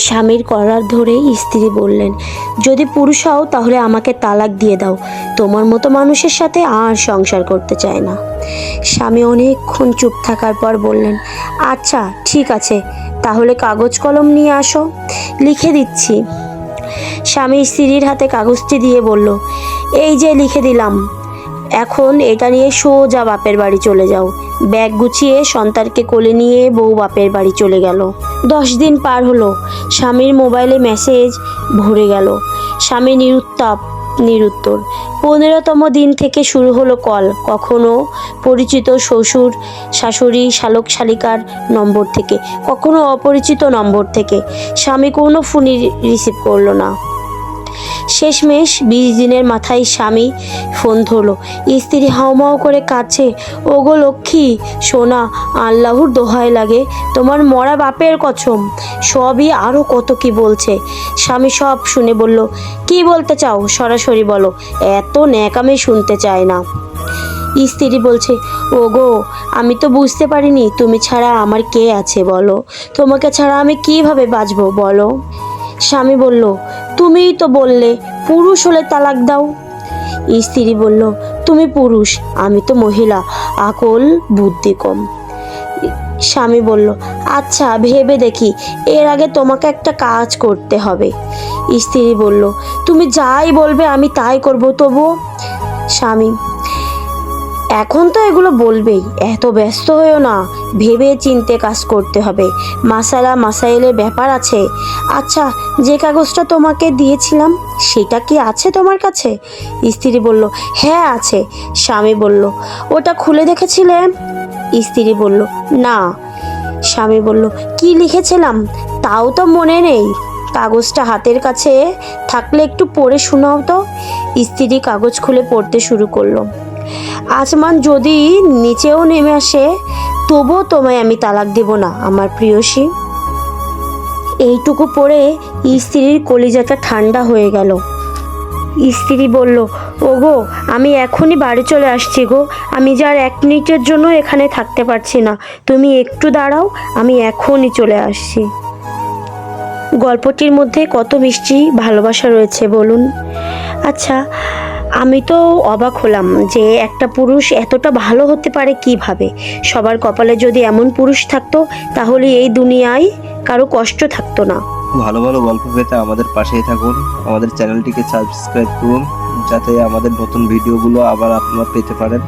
স্বামীর কলার ধরে স্ত্রী বললেন, যদি পুরুষ হও তাহলে আমাকে তালাক দিয়ে দাও, তোমার মতো মানুষের সাথে আর সংসার করতে চায় না। স্বামী অনেকক্ষণ চুপ থাকার পর বললেন, আচ্ছা ঠিক আছে, তাহলে কাগজ কলম নিয়ে আসো, লিখে দিচ্ছি। স্বামী স্ত্রীর হাতে কাগজটি দিয়ে বলল, এই যে লিখে দিলাম, এখন এটা নিয়ে সোজা বাপের বাড়ি চলে যাও। ব্যাগ গুছিয়ে সন্তানকে কোলে নিয়ে বউ বাপের বাড়ি চলে গেল। 10 দিন পার হলো, স্বামীর মোবাইলে মেসেজ ভরে গেল। স্বামী নিরুত্তাপ নিরুত্তর। 15তম দিন থেকে শুরু হলো কল, কখনো পরিচিত শ্বশুর শাশুড়ি শালক শালিকার নম্বর থেকে, কখনো অপরিচিত নম্বর থেকে। স্বামী কোনো ফোনই রিসিভ করলো না। শেষমেশ 20 দিনের মাথায় স্বামী ফোন ধরলো। স্ত্রী হাউমাউ করে কাঁদছে, ওগো লক্ষ্মী সোনা, আল্লাহর দোহাই লাগে, তোমার মরা বাপের কসম, সবই আরও কত কি বলছে। স্বামী সব শুনে বলল, কি বলতে চাও সরাসরি বলো, এত ন্যাকামি শুনতে চায় না। স্ত্রী বলছে, ওগো আমি তো বুঝতে পারিনি তুমি ছাড়া আমার কে আছে বলো, তোমাকে ছাড়া আমি কিভাবে বাঁচবো বলো। স্বামী বলল, তুমিই তো বললে পুরুষ হলে তালাক দাও। স্ত্রী বলল, তুমি পুরুষ, আমি তো মহিলা, আকল বুদ্ধি কম। স্বামী বলল, আচ্ছা ভেবে দেখি, এর আগে তোমাকে একটা কাজ করতে হবে। স্ত্রী বলল, তুমি যাই বলবে আমি তাই করব। তবুও স্বামী, এখন তো এগুলো বলবেই, এত ব্যস্ত হয়েও না, ভেবে চিনতে কাজ করতে হবে, মাসাইলের ব্যাপার আছে। আচ্ছা যে কাগজটা তোমাকে দিয়েছিলাম সেটা কি আছে তোমার কাছে? স্ত্রী বলল, হ্যাঁ আছে। স্বামী বলল, ওটা খুলে দেখেছিলে? স্ত্রী বলল, না। স্বামী বলল, কি লিখেছিলাম তাও তো মনে নেই, কাগজটা হাতের কাছে থাকলে একটু পড়ে শোনাও তো। স্ত্রী কাগজ খুলে পড়তে শুরু করলো, আসমান যদি নিচেও নেমে আসে তবুও তোমায় আমি তালাক দেব না আমার প্রিয়সী। এইটুকু পড়ে স্ত্রীর কলিজাটা ঠান্ডা হয়ে গেল। স্ত্রী বলল, ওগো আমি এখনই বাড়ি চলে আসছি গো, আমি যে আর 1 মিনিটের জন্য এখানে থাকতে পারছি না, তুমি একটু দাঁড়াও, আমি এখনই চলে আসছি। গল্পটির মধ্যে কত মিষ্টি ভালোবাসা রয়েছে বলুন। আচ্ছা আমি তো অবাক হলাম যে একটা পুরুষ এতটা ভালো হতে পারে কিভাবে। সবার কপালে যদি এমন পুরুষ থাকতো তাহলে এই দুনিয়ায় কারো কষ্ট থাকতো না। ভালো ভালো গল্প পেতে আমাদের পাশেই থাকুন, আমাদের চ্যানেলটিকে সাবস্ক্রাইব করুন যাতে আমাদের নতুন ভিডিওগুলো আবার আপনারা পেতে পারেন।